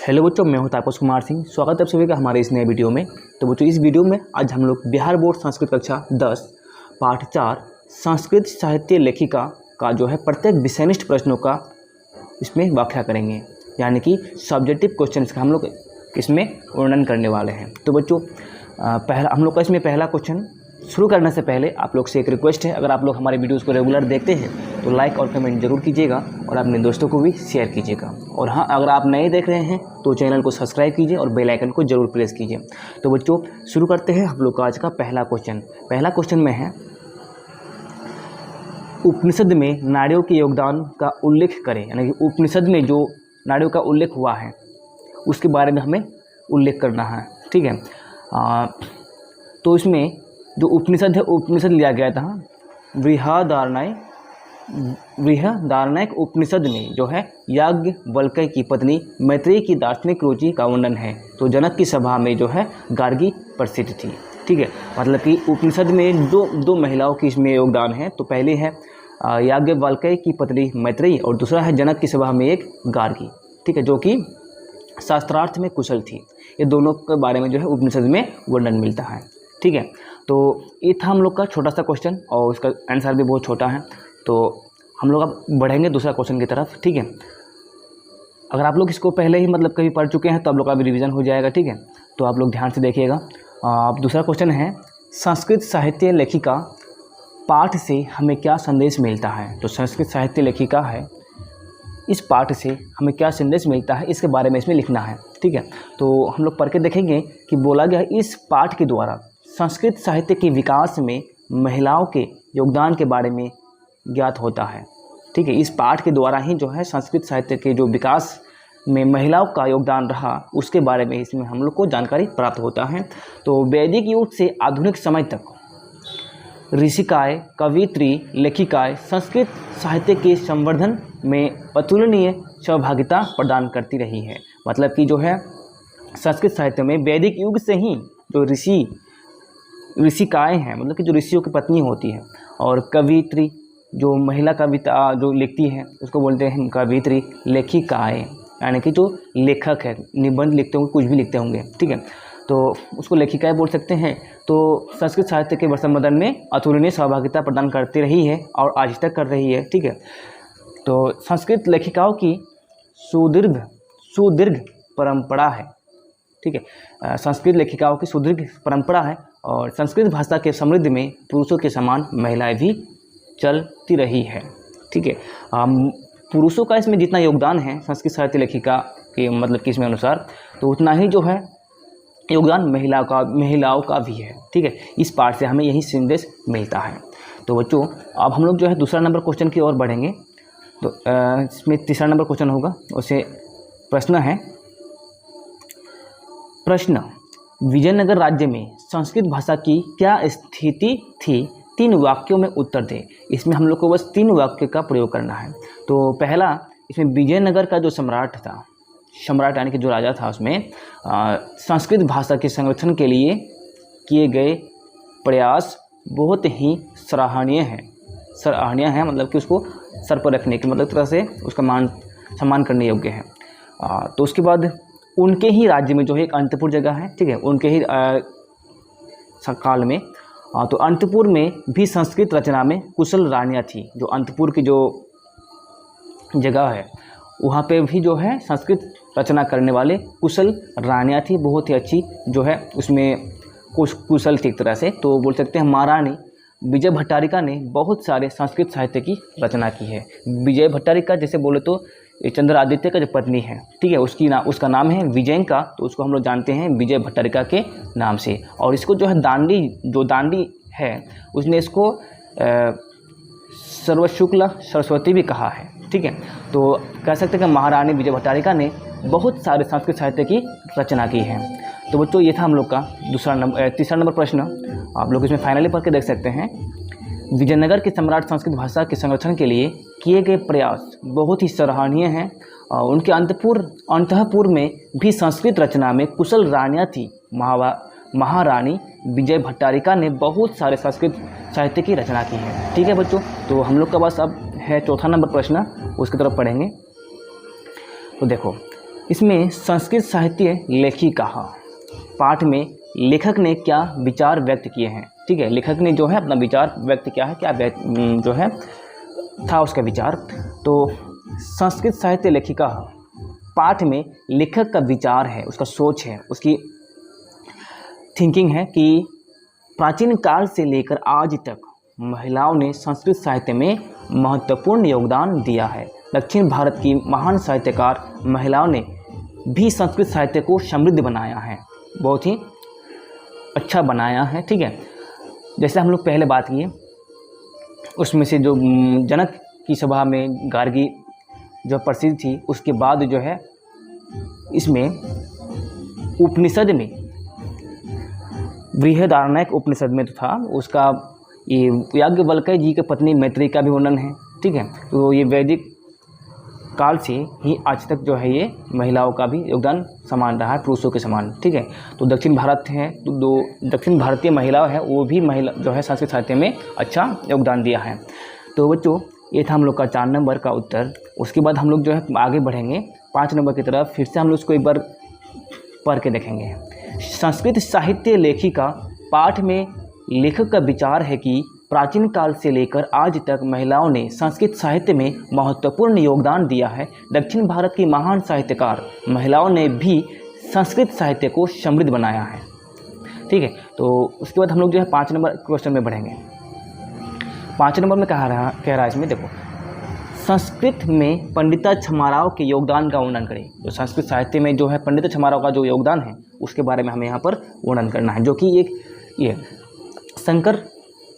Hello बच्चों, मैं हूं तापस कुमार सिंह। स्वागत है आप सभी का हमारे इस नए वीडियो में। तो बच्चों, इस वीडियो में आज हम लोग बिहार बोर्ड संस्कृत कक्षा 10 पाठ 4 संस्कृत साहित्य लेखिका का जो है प्रत्येक विषयनिष्ठ प्रश्नों का इसमें व्याख्या करेंगे, यानी कि सब्जेक्टिव क्वेश्चंस का हम लोग इसमें वर्णन करने वाले हैं। तो बच्चों, हम लोग का इसमें पहला क्वेश्चन शुरू करने से पहले आप लोग से एक रिक्वेस्ट है, अगर आप लोग हमारे वीडियोस को रेगुलर देखते हैं तो लाइक और कमेंट जरूर कीजिएगा और अपने दोस्तों को भी शेयर कीजिएगा। और हाँ, अगर आप नए देख रहे हैं तो चैनल को सब्सक्राइब कीजिए और बेल आइकन को जरूर प्रेस कीजिए। तो बच्चों, शुरू करते हैं हम लोग का आज का पहला क्वेश्चन। पहला क्वेश्चन में है, उपनिषद में नारियों के योगदान का उल्लेख करें, यानी कि उपनिषद में जो नारियों का उल्लेख हुआ है उसके बारे में हमें उल्लेख करना है। ठीक है, तो इसमें जो उपनिषद है, उपनिषद लिया गया था बृहदारण्यक उपनिषद में जो है याज्ञवल्क्य की पत्नी मैत्रेयी की दार्शनिक रुचि का वर्णन है। तो जनक की सभा में जो है गार्गी प्रसिद्ध थी। ठीक है, मतलब कि उपनिषद में दो महिलाओं की इसमें योगदान है। तो पहले है याज्ञवल्क्य की पत्नी मैत्रेयी और दूसरा है जनक की सभा में एक गार्गी। ठीक है, जो कि शास्त्रार्थ में कुशल थी। ये दोनों के बारे में जो है उपनिषद में वर्णन मिलता है। ठीक है, तो ये था हम लोग का छोटा सा क्वेश्चन और उसका आंसर भी बहुत छोटा है। तो हम लोग अब बढ़ेंगे दूसरा क्वेश्चन की तरफ। ठीक है, अगर आप लोग इसको पहले ही मतलब कभी पढ़ चुके हैं तो आप लोग का भी रिवीजन हो जाएगा। ठीक है, तो आप लोग ध्यान से देखिएगा। अब दूसरा क्वेश्चन है, संस्कृत साहित्य लेखिका पाठ से हमें क्या संदेश मिलता है। तो संस्कृत साहित्य लेखिका है, इस पाठ से हमें क्या संदेश मिलता है इसके बारे में इसमें लिखना है। ठीक है, तो हम लोग पढ़ के देखेंगे कि बोला गया इस पाठ के द्वारा संस्कृत साहित्य के विकास में महिलाओं के योगदान के बारे में ज्ञात होता है। ठीक है, इस पाठ के द्वारा ही जो है संस्कृत साहित्य के जो विकास में महिलाओं का योगदान रहा उसके बारे में इसमें हम लोग को जानकारी प्राप्त होता है। तो वैदिक युग से आधुनिक समय तक ऋषिकाएँ, कवित्री, लेखिकाएँ संस्कृत साहित्य के संवर्धन में अतुलनीय सहभागिता प्रदान करती रही है। मतलब कि जो है संस्कृत साहित्य में वैदिक युग से ही जो ऋषिकाएँ हैं, मतलब कि जो ऋषियों की पत्नी होती है, और कवित्री जो महिला कविता जो लिखती है उसको बोलते हैं कवित्री। लेखिकाएँ यानी कि जो लेखक है, निबंध लिखते होंगे, कुछ भी लिखते होंगे। ठीक है, तो उसको लेखिकाएँ बोल सकते हैं। तो संस्कृत साहित्य के संवर्धन में अतुलनीय सहभागिता प्रदान करती रही है और आज तक कर रही है। ठीक है, तो संस्कृत लेखिकाओं की सुदीर्घ परंपरा है। ठीक है, संस्कृत लेखिकाओं की सुदीर्घ परंपरा है और संस्कृत भाषा के समृद्ध में पुरुषों के समान महिलाएं भी चलती रही है। ठीक है, पुरुषों का इसमें जितना योगदान है संस्कृत साहित्य लेखिका के मतलब कि इसमें अनुसार, तो उतना ही जो है योगदान महिलाओं का भी है। ठीक है, इस पाठ से हमें यही संदेश मिलता है। तो बच्चों, अब हम लोग जो है दूसरा नंबर क्वेश्चन की ओर बढ़ेंगे। तो इसमें तीसरा नंबर क्वेश्चन होगा, उसे प्रश्न है, प्रश्न, विजयनगर राज्य में संस्कृत भाषा की क्या स्थिति थी, 3 वाक्यों में उत्तर दें। इसमें हम लोग को बस 3 वाक्य का प्रयोग करना है। तो पहला, इसमें विजयनगर का जो सम्राट यानी कि जो राजा था, उसमें संस्कृत भाषा के संरक्षण के लिए किए गए प्रयास बहुत ही सराहनीय है, मतलब कि उसको सर पर रखने की मतलब तरह से उसका सम्मान करने योग्य है। तो उसके बाद उनके ही राज्य में जो है एक अंतपुर जगह है। ठीक है, उनके ही काल में तो अंतपुर में भी संस्कृत रचना में कुशल रानियाँ थी। जो अंतपुर की जो जगह है वहाँ पे भी जो है संस्कृत रचना करने वाले कुशल रानियाँ थी, बहुत ही अच्छी जो है उसमें कुशल थी एक तरह से। तो बोल सकते हैं महारानी विजय भट्टारिका ने बहुत सारे संस्कृत साहित्य की रचना की है। विजय भट्टारिका जैसे बोले तो चंद्रादित्य का जो पत्नी है, ठीक है, उसका नाम है विजयंका, तो उसको हम लोग जानते हैं विजय भट्टारिका के नाम से। और इसको जो है दांडी है उसने इसको सर्वशुक्ल सरस्वती भी कहा है। ठीक है, तो कह सकते हैं कि महारानी विजय भट्टारिका ने बहुत सारे संस्कृत साहित्य की रचना की है। तो बच्चों, ये था हम लोग का तीसरा नंबर प्रश्न। आप लोग इसमें फाइनली पढ़ के देख सकते हैं, विजयनगर के सम्राट संस्कृत भाषा के संरक्षण के लिए किए गए प्रयास बहुत ही सराहनीय हैं। उनके अंतःपुर में भी संस्कृत रचना में कुशल रानियाँ थी। महारानी विजय भट्टारिका ने बहुत सारे संस्कृत साहित्य की रचना की है। ठीक है बच्चों, तो हम लोग का बस अब है चौथा नंबर प्रश्न, उसकी तरफ पढ़ेंगे। तो देखो, इसमें संस्कृत साहित्य लेखिका पाठ में लेखक ने क्या विचार व्यक्त किए हैं। ठीक है, लेखक ने जो है अपना विचार व्यक्त किया है, क्या जो है था उसका विचार। तो संस्कृत साहित्य लेखिका पाठ में लेखक का विचार है, उसका सोच है, उसकी थिंकिंग है कि प्राचीन काल से लेकर आज तक महिलाओं ने संस्कृत साहित्य में महत्वपूर्ण योगदान दिया है। दक्षिण भारत की महान साहित्यकार महिलाओं ने भी संस्कृत साहित्य को समृद्ध बनाया है, बहुत ही अच्छा बनाया है। ठीक है, जैसे हम लोग पहले बात किए उसमें से जो जनक की सभा में गार्गी जो प्रसिद्ध थी, उसके बाद जो है इसमें उपनिषद में बृहदारण्यक उपनिषद में तो था उसका ये याज्ञवल्क्य जी के पत्नी मैत्री का भी वर्णन है। ठीक है, तो ये वैदिक काल से ही आज तक जो है ये महिलाओं का भी योगदान समान रहा है पुरुषों के समान। ठीक है, तो दक्षिण भारत है तो दो दक्षिण भारतीय महिलाएं हैं, वो भी महिला जो है संस्कृत साहित्य में अच्छा योगदान दिया है। तो बच्चों ये था हम लोग का 4 नंबर का उत्तर। उसके बाद हम लोग जो है आगे बढ़ेंगे 5 नंबर की तरफ। फिर से हम लोग इसको एक बार पढ़ के देखेंगे। संस्कृत साहित्य लेखिका पाठ में लेखक का विचार है कि प्राचीन काल से लेकर आज तक महिलाओं ने संस्कृत साहित्य में महत्वपूर्ण योगदान दिया है। दक्षिण भारत की महान साहित्यकार महिलाओं ने भी संस्कृत साहित्य को समृद्ध बनाया है। ठीक है, तो उसके बाद हम लोग जो है 5 नंबर क्वेश्चन में बढ़ेंगे। 5 नंबर में कह रहा है इसमें देखो, संस्कृत में पंडिता छमाराव के योगदान का वर्णन करें। जो संस्कृत साहित्य में जो है पंडिता छमाराव का जो योगदान है उसके बारे में हमें यहाँ पर वर्णन करना है, जो कि एक ये शंकर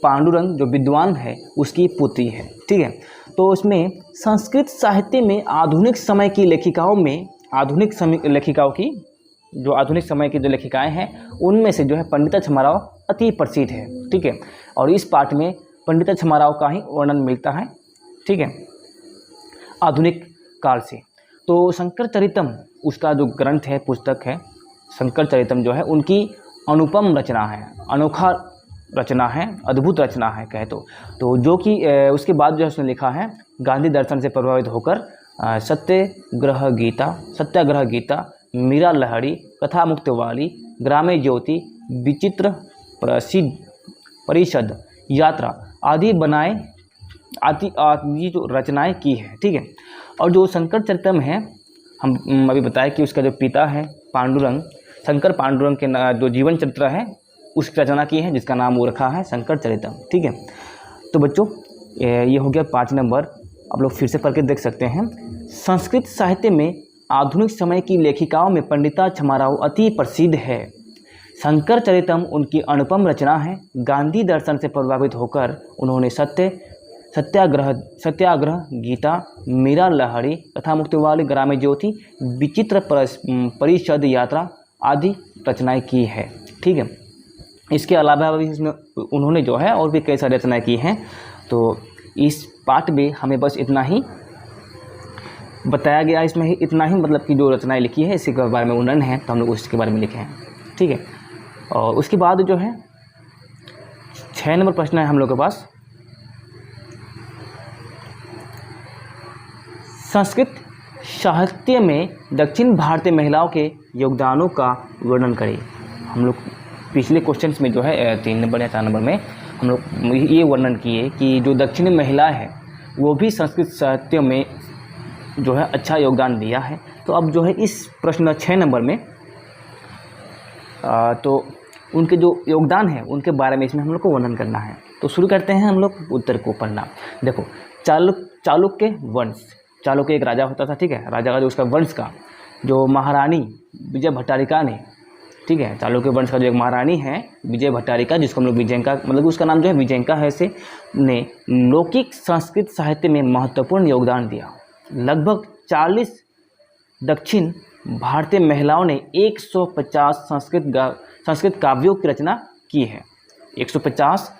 पांडुरंग जो विद्वान है उसकी पुत्री है। ठीक है, तो उसमें संस्कृत साहित्य में आधुनिक समय की लेखिकाओं में आधुनिक समय की जो लेखिकाएं हैं उनमें से जो है पंडिता छमाराव अति प्रसिद्ध है। ठीक है, और इस पाठ में पंडिता छमाराव का ही वर्णन मिलता है। ठीक है, आधुनिक काल से। तो शंकर चरितम उसका जो ग्रंथ है, पुस्तक है शंकर चरितम जो है उनकी अनुपम रचना है, अनोखा रचना है, अद्भुत रचना है कहे तो जो कि उसके बाद जो है उसने लिखा है गांधी दर्शन से प्रभावित होकर सत्याग्रह गीता, मीरा लहरी, कथा मुक्तवाली, ग्राम्य ज्योति, विचित्र परिषद, यात्रा आदि जो रचनाएं की है। ठीक है, और जो शंकर चरितम है हम अभी बताया कि उसका जो पिता है पांडुरंग, शंकर पांडुरंग के जो जीवन चरित्र है उसकी रचना की है, जिसका नाम वो रखा है शंकर चरितम। ठीक है, तो बच्चों ये हो गया 5 नंबर। आप लोग फिर से पढ़ के देख सकते हैं। संस्कृत साहित्य में आधुनिक समय की लेखिकाओं में पंडिता छमाराव अति प्रसिद्ध है। शंकर चरितम उनकी अनुपम रचना है। गांधी दर्शन से प्रभावित होकर उन्होंने सत्याग्रह गीता, मीरा लहरी, कथा मुक्तवाली, ग्राम्य ज्योति, विचित्र परिषद, यात्रा आदि रचनाएं की है। ठीक है, इसके अलावा भी इसमें उन्होंने जो है और भी कई सारी रचनाएं की हैं। तो इस पाठ में हमें बस इतना ही बताया गया, इसमें ही इतना ही मतलब कि जो रचनाएं लिखी है इसी के बारे में वर्णन है, तो हम लोग उसके बारे में लिखे हैं। ठीक है, और उसके बाद जो है 6 नंबर प्रश्न है हम लोग के पास। संस्कृत साहित्य में दक्षिण भारतीय महिलाओं के योगदानों का वर्णन करें। हम लोग पिछले क्वेश्चंस में जो है 3 नंबर या 4 नंबर में हम लोग ये वर्णन किए कि जो दक्षिणी महिला है वो भी संस्कृत साहित्य में जो है अच्छा योगदान दिया है। तो अब जो है इस प्रश्न 6 नंबर में तो उनके जो योगदान है उनके बारे में इसमें हम लोग को वर्णन करना है। तो शुरू करते हैं हम लोग उत्तर को पढ़ना। देखो, चालुक्य वंश, चालुक्य एक राजा होता था। ठीक है, राजा का जो उसका वंश का जो महारानी विजय भट्टारिका ने, ठीक है, चालुक्य वंश का जो एक महारानी है विजय भट्टारिका, जिसको हम लोग विजयंका मतलब उसका नाम जो है विजयंका है, से ने लौकिक संस्कृत साहित्य में महत्वपूर्ण योगदान दिया। लगभग 40 दक्षिण भारतीय महिलाओं ने 150 संस्कृत काव्यों की रचना की है। 150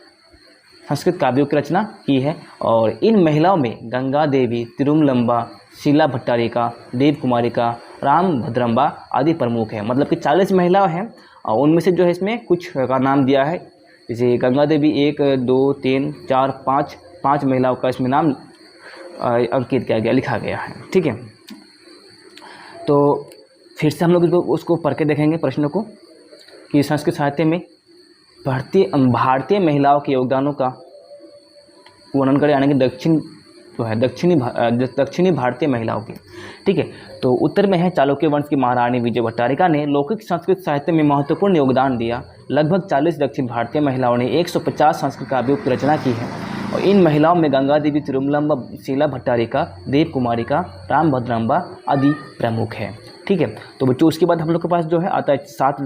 संस्कृत काव्यों की रचना की है। और इन महिलाओं में गंगा देवी, तिरुमलंबा, शीला भट्टारिका, देव कुमारिका, राम भद्रम्बा आदि प्रमुख है। मतलब कि 40 महिलाएं हैं और उनमें से जो है इसमें कुछ का नाम दिया है, जैसे गंगा देवी 1 2 3 4 5 महिलाओं का इसमें नाम अंकित किया गया, लिखा गया है। ठीक है, तो फिर से हम लोग उसको पढ़ के देखेंगे प्रश्नों को कि संस्कृत साहित्य में भारतीय महिलाओं के योगदानों का वर्णन करें, यानी कि दक्षिणी भारतीय महिलाओं की। ठीक है, तो उत्तर में है चालुक्य वंश की महारानी विजय भट्टारिका ने लौकिक संस्कृत साहित्य में महत्वपूर्ण योगदान दिया। लगभग 40 दक्षिण भारतीय महिलाओं ने 150 संस्कृत काव्यों की रचना की है और इन महिलाओं में गंगा देवी, तिरुमलम्बा, शीला भट्टारिका, देव कुमारिका, रामभद्राम्बा आदि प्रमुख है। ठीक है, तो बच्चों उसके बाद हम लोग के पास जो है आता है 7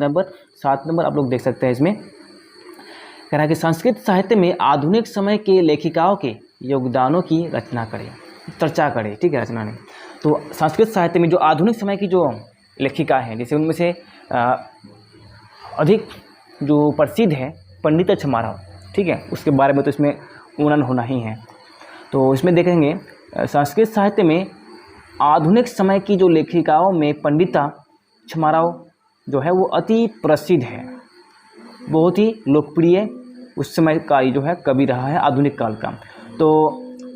नंबर आप लोग देख सकते हैं। इसमें कह रहा है कि संस्कृत साहित्य में आधुनिक समय के लेखिकाओं के योगदानों की रचना करें, चर्चा करें। ठीक है, रचना नहीं तो संस्कृत साहित्य में जो आधुनिक समय की जो लेखिका हैं, जैसे उनमें से अधिक जो प्रसिद्ध है पंडित छमाराव। ठीक है, उसके बारे में तो इसमें वर्णन होना ही है। तो इसमें देखेंगे संस्कृत साहित्य में आधुनिक समय की जो लेखिकाओं में पंडिता छमाराव जो है वो अति प्रसिद्ध है, बहुत ही लोकप्रिय उस समय का जो है कवि रहा है आधुनिक काल का। तो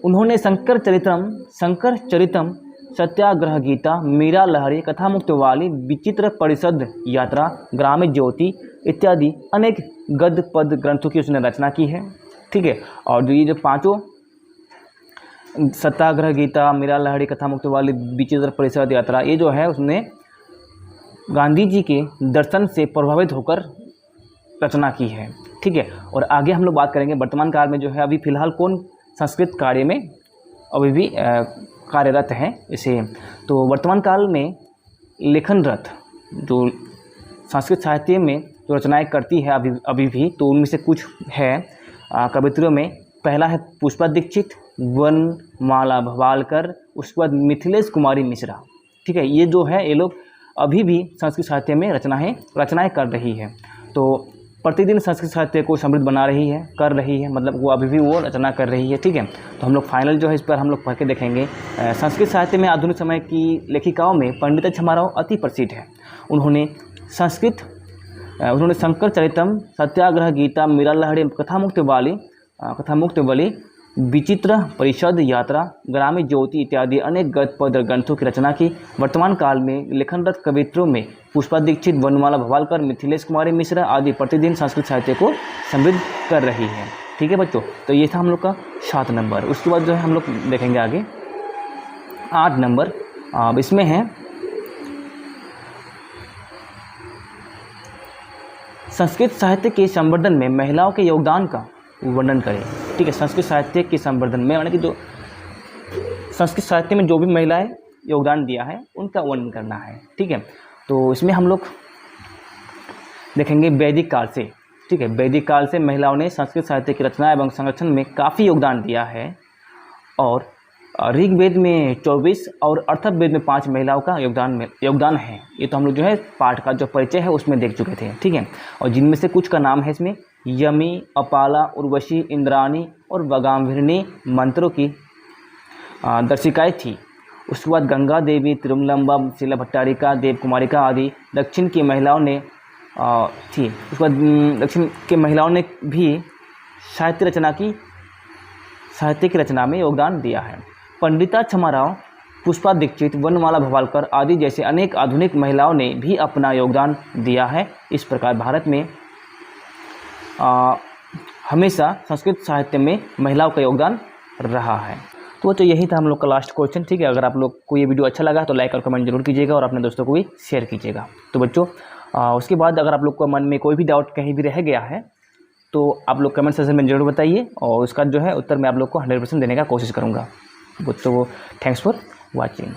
उन्होंने शंकर चरितम, सत्याग्रह गीता, मीरा लहरी, कथा मुक्तवाली, विचित्र परिषद यात्रा, ग्राम ज्योति इत्यादि अनेक गद्य पद ग्रंथों की उसने रचना की है। ठीक है, और जो ये जो पांचों सत्याग्रह गीता, मीरा लहरी, कथा मुक्तवाली, विचित्र परिषद यात्रा, ये जो है उसने गांधी जी के दर्शन से प्रभावित होकर रचना की है। ठीक है, और आगे हम लोग बात करेंगे वर्तमान काल में जो है अभी फ़िलहाल कौन संस्कृत कार्य में अभी भी कार्यरत हैं इसे। तो वर्तमान काल में लेखनरत जो संस्कृत साहित्य में जो रचनाएं करती है अभी भी, तो उनमें से कुछ है कवित्रियों में। पहला है पुष्पा दीक्षित, वनमाला भवालकर, उसके बाद मिथिलेश कुमारी मिश्रा। ठीक है, ये जो है ये लोग अभी भी संस्कृत साहित्य में रचनाएं कर रही है। तो प्रतिदिन संस्कृत साहित्य को समृद्ध बना रही है, कर रही है, मतलब वो अभी भी वो रचना कर रही है। ठीक है, तो हम लोग फाइनल जो है इस पर हम लोग पढ़ के देखेंगे। संस्कृत साहित्य में आधुनिक समय की लेखिकाओं में पंडित छमाराव अति प्रसिद्ध है। उन्होंने शंकर चरितम, सत्याग्रह गीता, मीरा लहरी, कथा मुक्तवाली, विचित्र परिषद यात्रा, ग्राम ज्योति इत्यादि अनेक गद्य पद ग्रंथों की रचना की। वर्तमान काल में लेखनरत कवित्रों में पुष्पा दीक्षित, वनमाला भवालकर, मिथिलेश कुमारी मिश्रा आदि प्रतिदिन संस्कृत साहित्य को समृद्ध कर रही है। ठीक है बच्चों, तो ये था हम लोग का 7 नंबर। उसके बाद जो है हम लोग देखेंगे आगे 8 नंबर। अब इसमें है संस्कृत साहित्य के संवर्धन में महिलाओं के योगदान का वर्णन करें। ठीक है, संस्कृत साहित्य के संवर्धन में यानी कि जो संस्कृत साहित्य में जो भी महिलाएं योगदान दिया है उनका वर्णन करना है। ठीक है, तो इसमें हम लोग देखेंगे वैदिक काल से। ठीक है, वैदिक काल से महिलाओं ने संस्कृत साहित्य की रचना एवं संरक्षण में काफ़ी योगदान दिया है और ऋग्वेद में 24 और अथर्ववेद में 5 महिलाओं का योगदान है। ये तो हम लोग जो है पाठ का जो परिचय है उसमें देख चुके थे। ठीक है, और जिनमें से कुछ का नाम है इसमें यमी, अपाला, उर्वशी, इंद्राणी और वगाम्भिनी मंत्रों की दर्शिकाएँ थी। उसके बाद गंगा देवी, तिरुमलम्बा, शीला भट्टारिका, देव कुमारिका आदि दक्षिण की महिलाओं ने थी। उसके बाद दक्षिण के महिलाओं ने भी साहित्य की रचना में योगदान दिया है। पंडिता छमाराव, पुष्पा दीक्षित, वनमाला भवालकर आदि जैसे अनेक आधुनिक महिलाओं ने भी अपना योगदान दिया है। इस प्रकार भारत में हमेशा संस्कृत साहित्य में महिलाओं का योगदान रहा है। तो यही था हम लोग का लास्ट क्वेश्चन। ठीक है, अगर आप लोग को ये वीडियो अच्छा लगा तो लाइक और कमेंट जरूर कीजिएगा और अपने दोस्तों को भी शेयर कीजिएगा। तो बच्चों उसके बाद अगर आप लोग को मन में कोई भी डाउट कहीं भी रह गया है तो आप लोग कमेंट सेक्शन में जरूर बताइए और उसका जो है उत्तर मैं आप लोग को 100% देने का कोशिश करूँगा। बच्चों थैंक्स फॉर वॉचिंग।